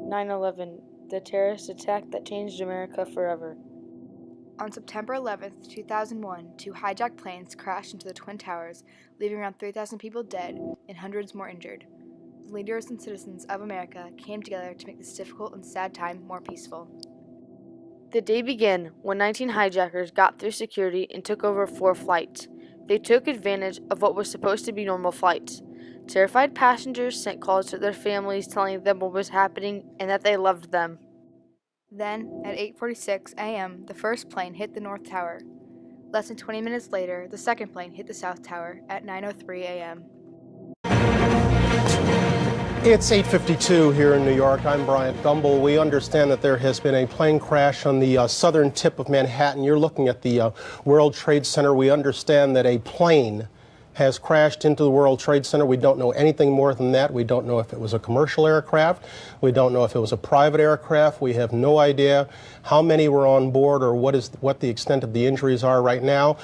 9/11, the terrorist attack that changed America forever. On September 11, 2001, two hijacked planes crashed into the Twin Towers, leaving around 3,000 people dead and hundreds more injured. The leaders and citizens of America came together to make this difficult and sad time more peaceful. The day began when 19 hijackers got through security and took over 4 flights. They took advantage of what was supposed to be normal flights. Terrified passengers sent calls to their families telling them what was happening and that they loved them. Then, at 8:46 a.m., the first plane hit the North Tower. Less than 20 minutes later, the second plane hit the South Tower at 9:03 a.m. It's 8:52 here in New York. I'm Bryant Gumbel. We understand that there has been a plane crash on the southern tip of Manhattan. You're looking at the World Trade Center. We understand that a plane has crashed into the World Trade Center. We don't know anything more than that. We don't know if it was a commercial aircraft. We don't know if it was a private aircraft. We have no idea how many were on board or what the extent of the injuries are right now.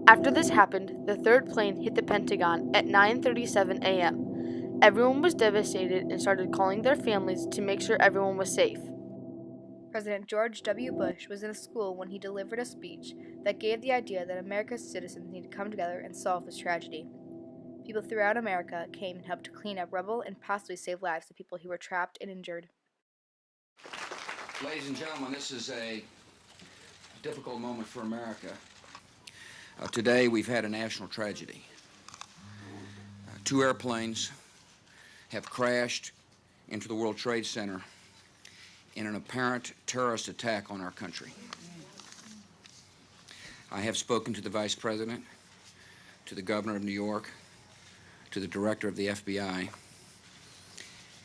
After this happened, the third plane hit the Pentagon at 9:37 a.m. Everyone was devastated and started calling their families to make sure everyone was safe. President George W. Bush was in a school when he delivered a speech that gave the idea that America's citizens need to come together and solve this tragedy. People throughout America came and helped to clean up rubble and possibly save lives of people who were trapped and injured. Ladies and gentlemen, this is a difficult moment for America. Today we've had a national tragedy. 2 airplanes have crashed into the World Trade Center in an apparent terrorist attack on our country. I have spoken to the Vice President, to the Governor of New York, to the Director of the FBI,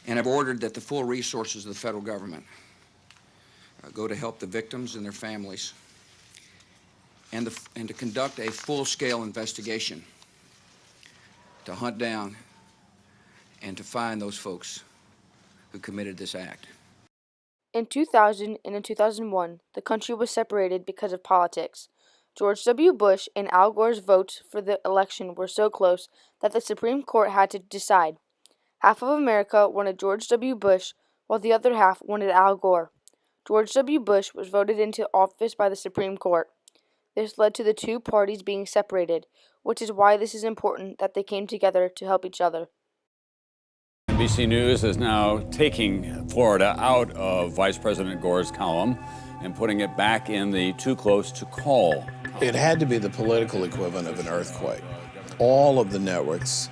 and have ordered that the full resources of the federal government go to help the victims and their families and to conduct a full-scale investigation to hunt down and to find those folks who committed this act. In 2000 and in 2001, the country was separated because of politics. George W. Bush and Al Gore's votes for the election were so close that the Supreme Court had to decide. Half of America wanted George W. Bush, while the other half wanted Al Gore. George W. Bush was voted into office by the Supreme Court. This led to the two parties being separated, which is why this is important that they came together to help each other. NBC News is now taking Florida out of Vice President Gore's column and putting it back in the too close to call column. It had to be the political equivalent of an earthquake. All of the networks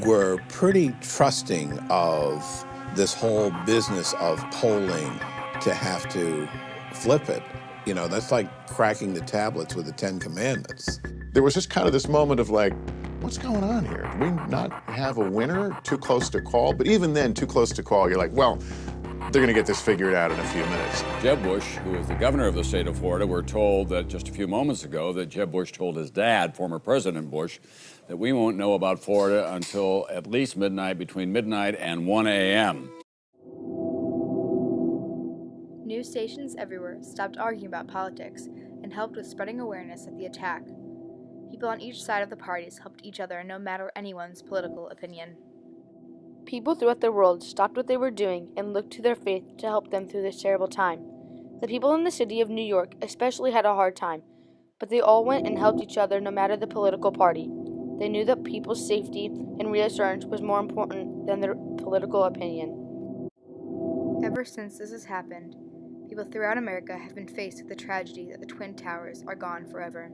were pretty trusting of this whole business of polling to have to flip it. You know, that's like cracking the tablets with the 10 Commandments. There was just kind of this moment of like, what's going on here? Do we not have a winner? Too close to call? But even then, too close to call, you're like, well, they're going to get this figured out in a few minutes. Jeb Bush, who is the governor of the state of Florida, we're told that just a few moments ago that Jeb Bush told his dad, former President Bush, that we won't know about Florida until at least midnight, between midnight and 1 a.m. News stations everywhere stopped arguing about politics and helped with spreading awareness of the attack. People on each side of the parties helped each other no matter anyone's political opinion. People throughout the world stopped what they were doing and looked to their faith to help them through this terrible time. The people in the city of New York especially had a hard time, but they all went and helped each other no matter the political party. They knew that people's safety and reassurance was more important than their political opinion. Ever since this has happened, people throughout America have been faced with the tragedy that the Twin Towers are gone forever.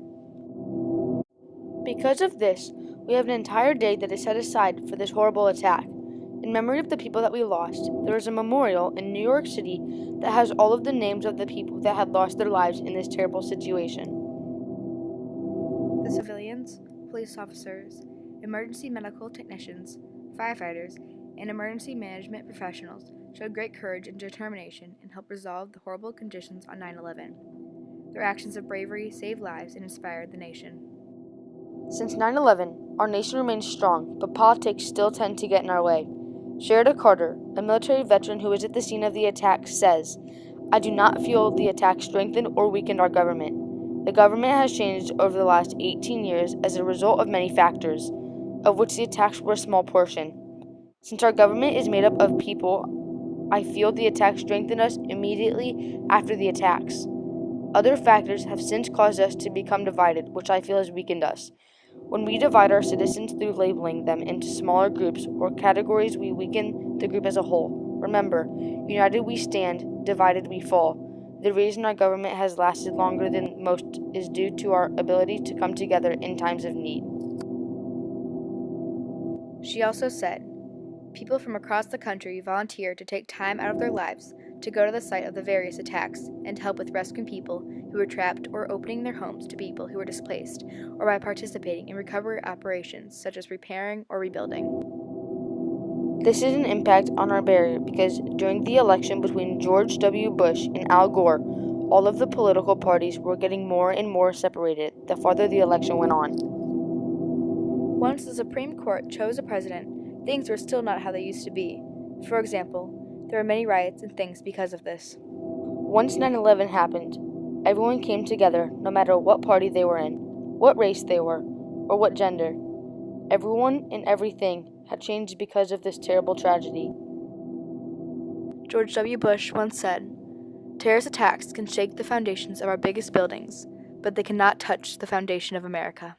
Because of this, we have an entire day that is set aside for this horrible attack. In memory of the people that we lost, there is a memorial in New York City that has all of the names of the people that had lost their lives in this terrible situation. The civilians, police officers, emergency medical technicians, firefighters, and emergency management professionals showed great courage and determination and helped resolve the horrible conditions on 9/11. Their actions of bravery saved lives and inspired the nation. Since 9/11, our nation remains strong, but politics still tend to get in our way. Sherida Carter, a military veteran who was at the scene of the attack, says, "I do not feel the attack strengthened or weakened our government. The government has changed over the last 18 years as a result of many factors, of which the attacks were a small portion. Since our government is made up of people, I feel the attack strengthened us immediately after the attacks. Other factors have since caused us to become divided, which I feel has weakened us. When we divide our citizens through labeling them into smaller groups or categories, we weaken the group as a whole. Remember, united we stand, divided we fall. The reason our government has lasted longer than most is due to our ability to come together in times of need. She also said, people from across the country volunteered to take time out of their lives to go to the site of the various attacks and to help with rescuing people who were trapped or opening their homes to people who were displaced, or by participating in recovery operations such as repairing or rebuilding. This is an impact on our barrier because during the election between George W. Bush and Al Gore, all of the political parties were getting more and more separated the farther the election went on. Once the Supreme Court chose a president, things were still not how they used to be. For example, there were many riots and things because of this. Once 9/11 happened, everyone came together no matter what party they were in, what race they were, or what gender. Everyone and everything had changed because of this terrible tragedy. George W. Bush once said, "Terrorist attacks can shake the foundations of our biggest buildings, but they cannot touch the foundation of America."